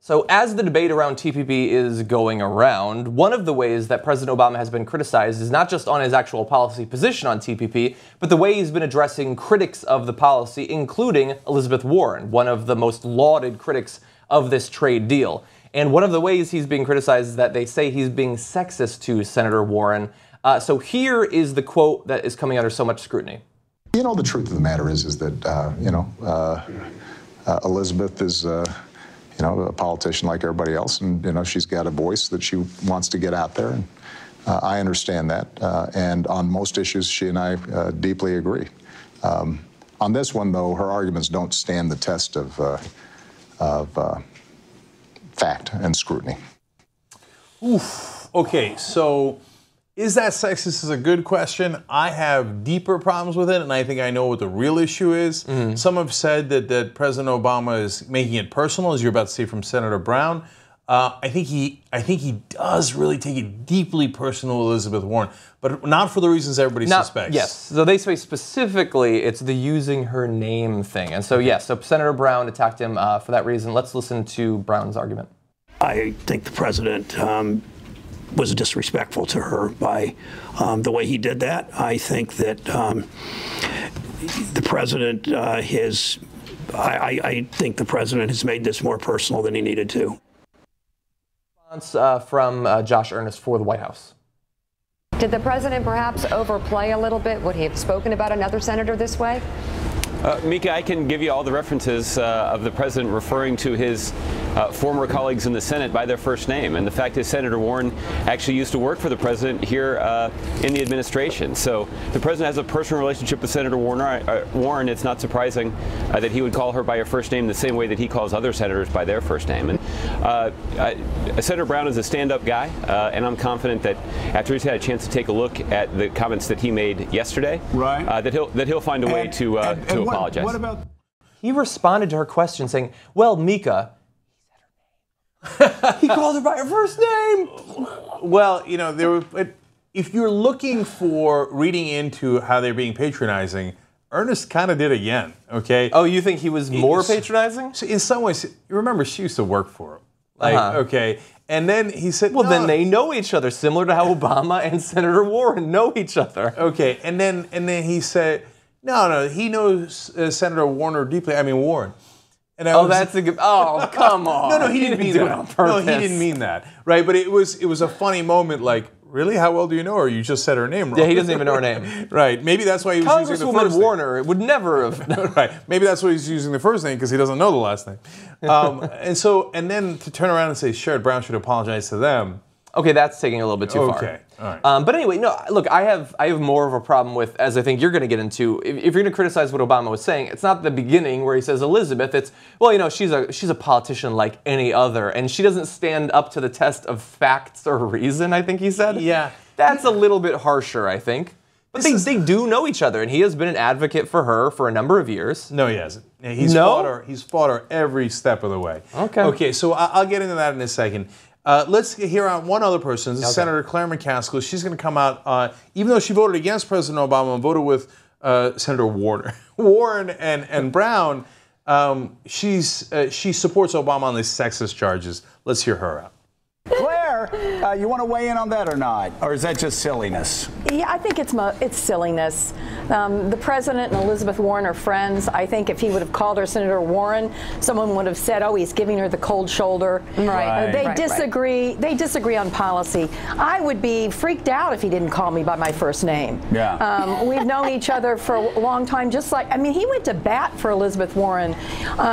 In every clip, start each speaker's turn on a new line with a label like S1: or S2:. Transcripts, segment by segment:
S1: So as the debate around TPP is going around, one of the ways that President Obama has been criticized is not just on his actual policy position on TPP, but the way he's been addressing critics of the policy, including Elizabeth Warren, one of the most lauded critics of this trade deal. And one of the ways he's being criticized is that they say he's being sexist to Senator Warren. So here is the quote that is coming under so much scrutiny.
S2: You know, the truth of the matter is that, Elizabeth is, a politician like everybody else, and, she's got a voice that she wants to get out there, and I understand that. And on most issues, she and I deeply agree. On this one, though, her arguments don't stand the test of fact and scrutiny.
S3: Oof. Okay, so is that sexist is a good question. I have deeper problems with it, and I think I know what the real issue is. Mm-hmm. Some have said that President Obama is making it personal, as you're about to see from Senator Brown. I think he does really take it deeply personal with Elizabeth Warren, but not for the reasons everybody suspects.
S1: Yes, so they say specifically it's the using her name thing. And so yes, so Senator Brown attacked him for that reason. Let's listen to Brown's argument.
S4: I think the president was disrespectful to her by the way he did that. I think that the president I think the president has made this more personal than he needed to.
S1: Response from Josh Earnest for the White House.
S5: Did the president perhaps overplay a little bit? Would he have spoken about another senator this way?
S6: Mika, I can give you all the references of the president referring to his former colleagues in the Senate by their first name. And the fact is, Senator Warren actually used to work for the president here in the administration. So the president has a personal relationship with Senator Warren. It's not surprising that he would call her by her first name the same way that he calls other senators by their first name. And Senator Brown is a stand-up guy, and I'm confident that after he's had a chance to take a look at the comments that he made yesterday, right, that he'll find a way to apologize.
S3: What about?
S1: He responded to her question saying, well, Mika, he called her by her first name.
S3: Well, if you're looking for reading into how they're being patronizing, Ernest kind of did again, okay?
S1: Oh, you think he was more patronizing?
S3: In some ways, remember, she used to work for him. Okay. And then he said,
S1: well, then they know each other, similar to how Obama and Senator Warren know each other.
S3: Okay. And then he said, no, he knows Senator Warren deeply. I mean, Warren. And
S1: that's a good. Oh, come on.
S3: No, he didn't mean that. On purpose. No, he didn't mean that. Right, but it was a funny moment. Like, really, how well do you know her? You just said her name wrong.
S1: Yeah, he doesn't even know her name.
S3: Right. Maybe that's why he was using the first name.
S1: Warner would never have.
S3: Right. Maybe that's why he's using the first name, because he doesn't know the last name. And then to turn around and say Sherrod Brown should apologize to them.
S1: Okay, that's taking a little bit too far.
S3: Okay, all right.
S1: But anyway, no. Look, I have more of a problem with, as I think you're going to get into. If you're going to criticize what Obama was saying, it's not the beginning where he says Elizabeth. It's, well, she's a politician like any other, and she doesn't stand up to the test of facts or reason. I think he said.
S3: Yeah,
S1: that's a little bit harsher, I think. But they do know each other, and he has been an advocate for her for a number of years.
S3: No, he hasn't. He's fought her every step of the way.
S1: Okay.
S3: Okay, so I'll get into that in a second. Let's hear out one other person. This is Senator Claire McCaskill. She's going to come out, even though she voted against President Obama and voted with Senator Warren and Brown, she supports Obama on these sexist charges. Let's hear her out.
S7: Claire, you want to weigh in on that or not? Or is that just silliness?
S8: Yeah, I think it's silliness. The president and Elizabeth Warren are friends. I think if he would have called her Senator Warren, someone would have said, oh, he's giving her the cold shoulder.
S5: Right.
S8: They disagree. They disagree on policy. I would be freaked out if he didn't call me by my first name.
S7: Yeah.
S8: We've known each other for a long time, just like, he went to bat for Elizabeth Warren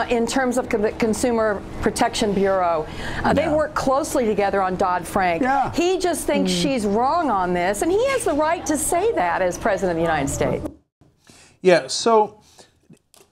S8: in terms of the Consumer Protection Bureau. They work closely together on Dodd-Frank.
S7: Yeah.
S8: He just thinks she's wrong on this, and he has the right to say that as President of the United States.
S3: Yeah, so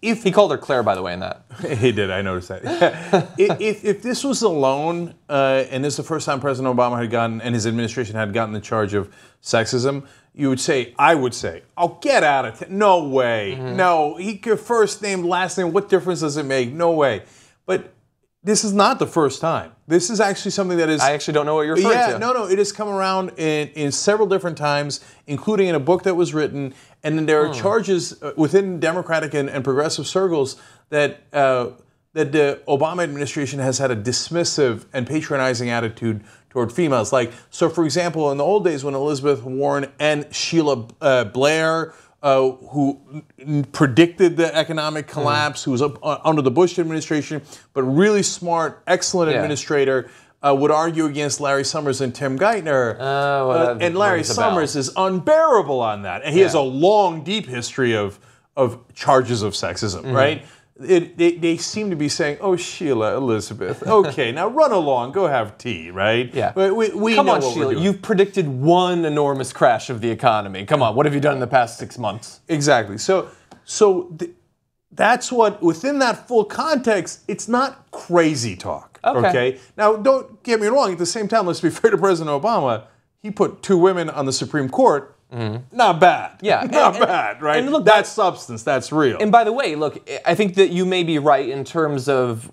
S3: if
S1: he called her Claire, by the way, in that.
S3: He did, I noticed that. if this was a loan, and this is the first time President Obama had gotten, and his administration had gotten the charge of sexism, I would say, oh, get out of it. No way. Mm-hmm. No, he could first name, last name, what difference does it make? No way. But this is not the first time. This is actually something that is...
S1: I actually don't know what you're referring to.
S3: No, it has come around in several different times, including in a book that was written, and then there are charges within Democratic and progressive circles that that the Obama administration has had a dismissive and patronizing attitude toward females. Like, so for example, in the old days when Elizabeth Warren and Sheila Blair, who predicted the economic collapse, who was under the Bush administration, but really smart, excellent administrator, would argue against Larry Summers and Tim Geithner. And Larry Summers is unbearable on that. And he has a long, deep history of charges of sexism, right? They seem to be saying, oh, Sheila, Elizabeth, okay, now run along, go have tea, right?
S1: Yeah.
S3: We
S1: Come
S3: know
S1: on,
S3: what
S1: Sheila,
S3: we're doing.
S1: you've predicted one enormous crash of the economy. Come on, what have you done in the past 6 months?
S3: Exactly. That's what, within that full context, it's not crazy talk, okay? Now, don't get me wrong, at the same time, let's be fair to President Obama, he put 2 women on the Supreme Court. Not bad.
S1: Yeah.
S3: Not bad, right?
S1: And look,
S3: that's substance. That's real.
S1: And by the way, look, I think that you may be right in terms of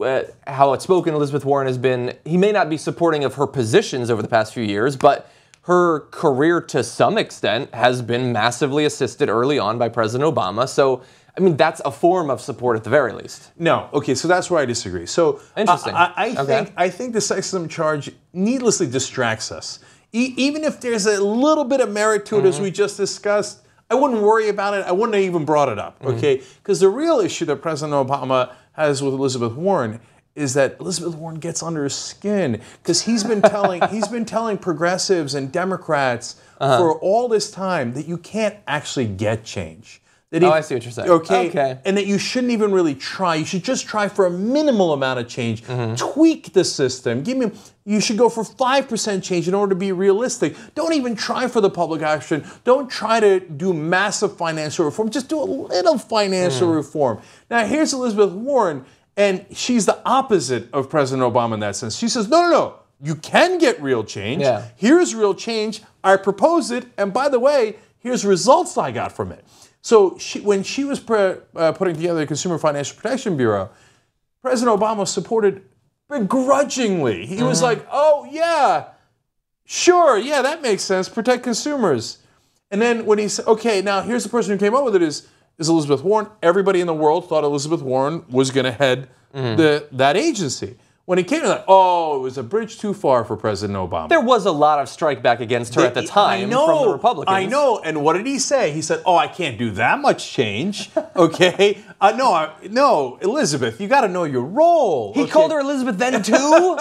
S1: how outspoken Elizabeth Warren has been. He may not be supporting of her positions over the past few years, but her career to some extent has been massively assisted early on by President Obama. So, I mean, that's a form of support at the very least.
S3: No. Okay, so that's where I disagree. So
S1: interesting.
S3: I think the sexism charge needlessly distracts us. Even if there's a little bit of merit to it, as we just discussed, I wouldn't worry about it. I wouldn't have even brought it up, okay? Because the real issue that President Obama has with Elizabeth Warren is that Elizabeth Warren gets under his skin because he's been telling progressives and Democrats for all this time that you can't actually get change.
S1: I see what you're saying.
S3: Okay. And that you shouldn't even really try. You should just try for a minimal amount of change. Tweak the system. You should go for 5% change in order to be realistic. Don't even try for the public option. Don't try to do massive financial reform. Just do a little financial reform. Now, here's Elizabeth Warren, and she's the opposite of President Obama in that sense. She says, no. You can get real change. Yeah. Here's real change. I propose it. And by the way, here's results I got from it. So when she was putting together the Consumer Financial Protection Bureau, President Obama supported begrudgingly. He was like, oh, yeah, sure, yeah, that makes sense, protect consumers. And then when he said, okay, now here's the person who came up with it is Elizabeth Warren. Everybody in the world thought Elizabeth Warren was going to head that agency. When he came to that, it was a bridge too far for President Obama.
S1: There was a lot of strike back against her at the time from the Republicans.
S3: I know. And what did he say? He said, I can't do that much change. Okay? No, Elizabeth, you got to know your role.
S1: He called her Elizabeth then too?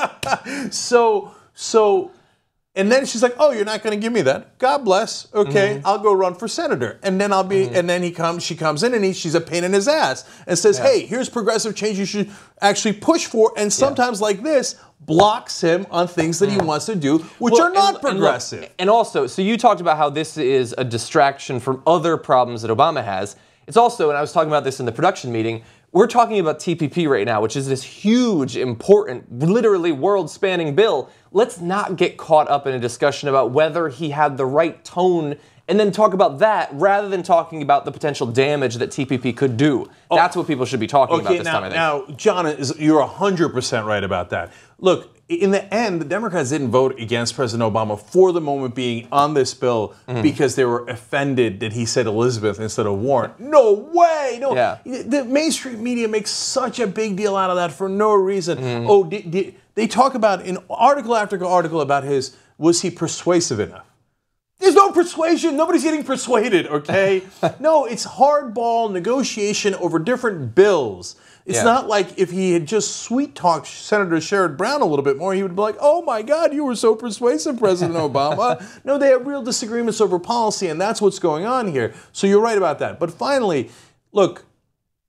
S3: And then she's like, you're not going to give me that. God bless. Okay, I'll go run for senator. And then and then she comes in and she's a pain in his ass and says, hey, here's progressive change you should actually push for. And sometimes like this, blocks him on things that he wants to do, which are not progressive.
S1: And also, so you talked about how this is a distraction from other problems that Obama has. It's also, and I was talking about this in the production meeting, we're talking about TPP right now, which is this huge, important, literally world-spanning bill. Let's not get caught up in a discussion about whether he had the right tone and then talk about that rather than talking about the potential damage that TPP could do. That's what people should be talking about this time, I think.
S3: Now, John, you're 100% right about that. Look, in the end, the Democrats didn't vote against President Obama for the moment being on this bill because they were offended that he said Elizabeth instead of Warren. No way! No.
S1: Yeah.
S3: The mainstream media makes such a big deal out of that for no reason. They talk about in article after article about was he persuasive enough? There's no persuasion. Nobody's getting persuaded, okay? No, it's hardball negotiation over different bills. It's not like if he had just sweet-talked Senator Sherrod Brown a little bit more, he would be like, oh, my God, you were so persuasive, President Obama. No, they have real disagreements over policy, and that's what's going on here. So you're right about that. But finally, look,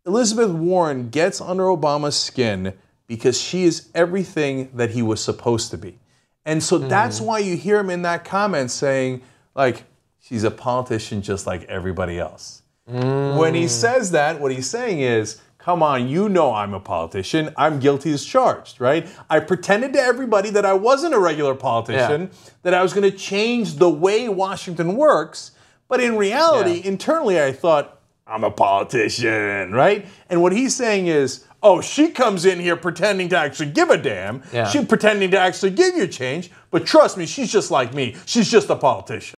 S3: Elizabeth Warren gets under Obama's skin because she is everything that he was supposed to be. And so that's why you hear him in that comment saying, like, she's a politician just like everybody else. When he says that, what he's saying is, come on, you know I'm a politician. I'm guilty as charged, right? I pretended to everybody that I wasn't a regular politician, that I was going to change the way Washington works. But in reality, internally, I thought, I'm a politician, right? And what he's saying is, she comes in here pretending to actually give a damn. She's pretending to actually give you change. But trust me, she's just like me. She's just a politician.